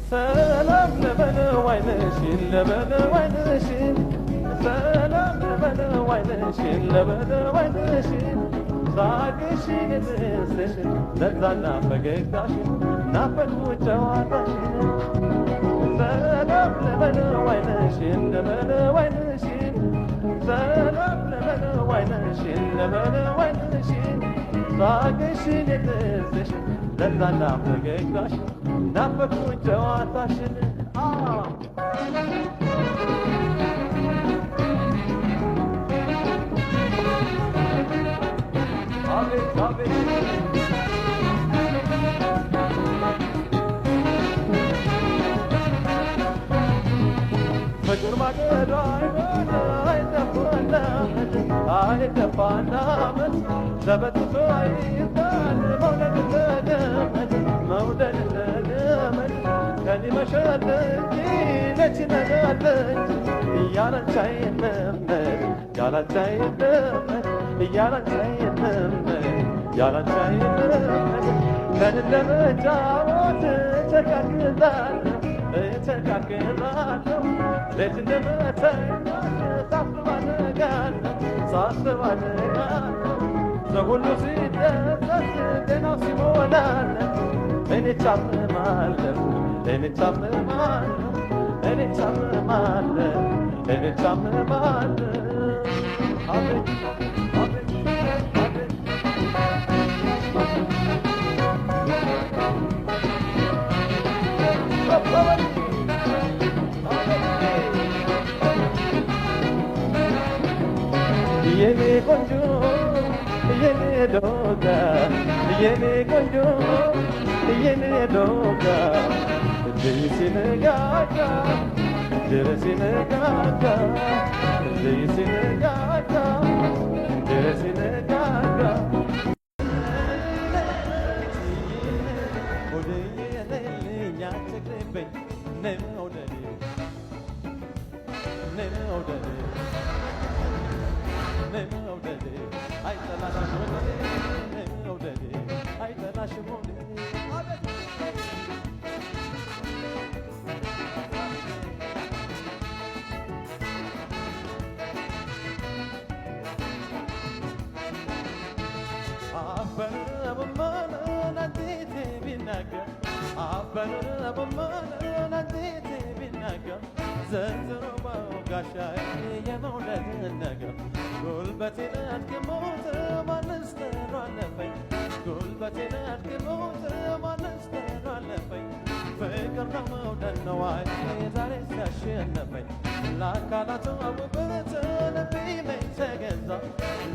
ሰላም ለበለው አይንሽን ለበለው አይንሽን ሰላም ለበለው አይንሽን ለበለው አይንሽን ሳቅሽን የጥርስሽን ለዛና ፈገግታሽን ናፈቅኩት ጨዋታሽን ሰላም ለበለው አይንሽን ለበለው አይንሽን ሰላም ለበለው አይንሽን ለበለው አይንሽን ሳቅሽን የጥርስሽን ለዛና ፈገግታሽን ናፈቅኩት ጨዋታሽን አቤት አቤት ፍቅር ማገዶ አይሆን አይጠፋናመት ተበጥሶ አይጣል መውደድ ተገመድ መውደድ ተገመድ ከኔ መሸጥ እንጂ ነች ነጋለች እያለች አይነመድ ያለች አይነመድ እያለች አይነመድ ያለች አይነመድ ከን ለመጫወት ተቃቅዛለሁ እተካክላለሁ ሌት እንደመተኛት ሳስባነጋለሁ ሳስባነጋለሁ ሰው ሁሉ ሲደሰት ጤናው ሲሞላለት እኔ ቻምማለሁ እኔ ቻምማለሁ እኔ ቻምማለሁ እኔ ቻምማለሁ አቤት አቤት አቤት የኔ ቆንጆ የኔ ዶጋ የኔ ቆንጆ የኔ ዶጋ እጅ ሲነጋጋ እጅ ሲነጋጋ እጅ ሲነጋጋ እጅ ሲነጋጋ ዘንድሮ ባውጋሻዬ የመውደድን ነገር ጉልበቴን አድክሞት ማንስ ተሯለፈኝ ጉልበቴን አድክሞት ማንስ ተሯለፈኝ ፍቅር ነው መውደድ ነው አይ ዛሬ ሲያሸነፈኝ ለአካላቱ ውበት ልቤ ላይ ተገዛ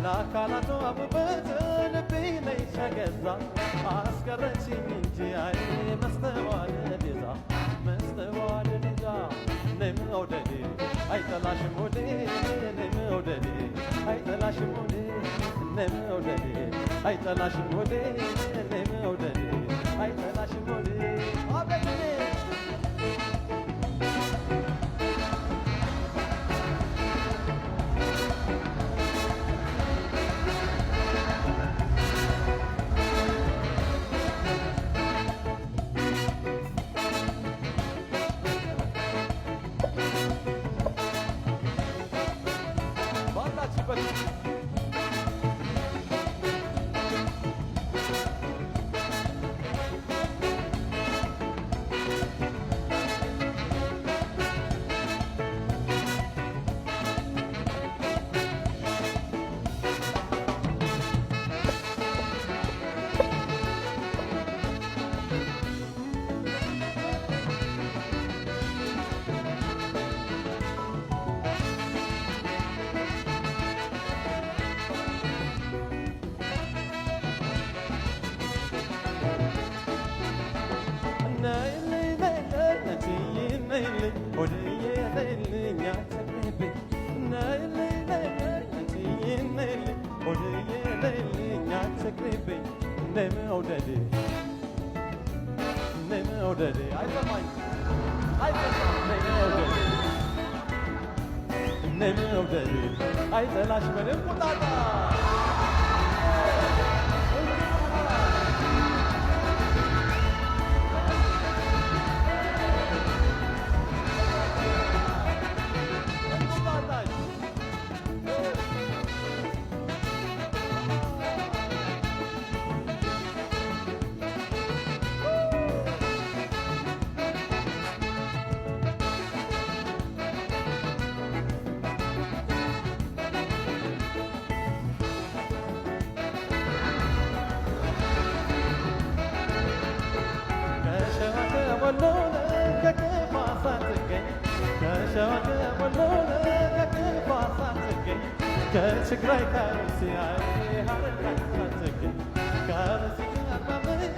ለአካላቱ ውበት ልቤ ላይ ተገዛ አስቀረችኝ እንጂ አይ መስተዋልድ ይዛ መስተዋልድ ይዛ መውደዴ አይጠላሽም ወዴ መውደዴ አይጠላሽም ወዴ መውደዴ አይጠላሽም ወዴ መውደዴ አይጠላሽም ወዴ አቤት አይጠላሽ ምንም ቁጣጣ ከሸዋከ ወሎነ ከክፋ ሳትገኝ ከትግራይ ከሩሲያ ሀረር ላይ ሳትገኝ ከአርሲ ከአርባ ምንጭ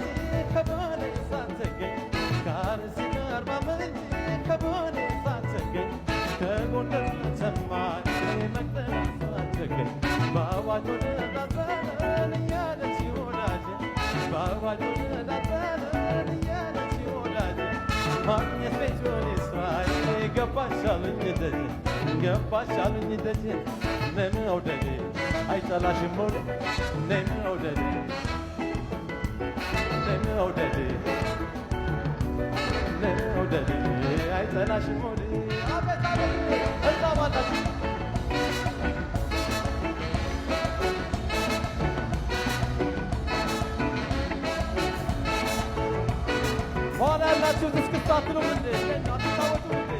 ከቦሌ ሳትገኝ ከአርሲ ከአርባ ምንጭ ከቦሌ ሳትገኝ ከጎንደር ተማ መቅደላ ሳትገኝ በአዋጅ ወደ ዳሰረን እያለች ወዳጄ በአዋጅ ወደ ዳሰረን እያለች ወዳጄ ማግኘት ቤቱን ይስራይ ገባሻሉኝ ደጅ ገባሻሉኝ ደጅ ነመውደዴ አይጠላሽም መውደድ ነመውደዴ ነመውደዴ ነመውደዴ አይጠላሽም መውደድ አቤት አቤት እዛባላችሁ ኋላ ያላችሁት እስክታትሉም እንዴ አትታወቁም እንዴ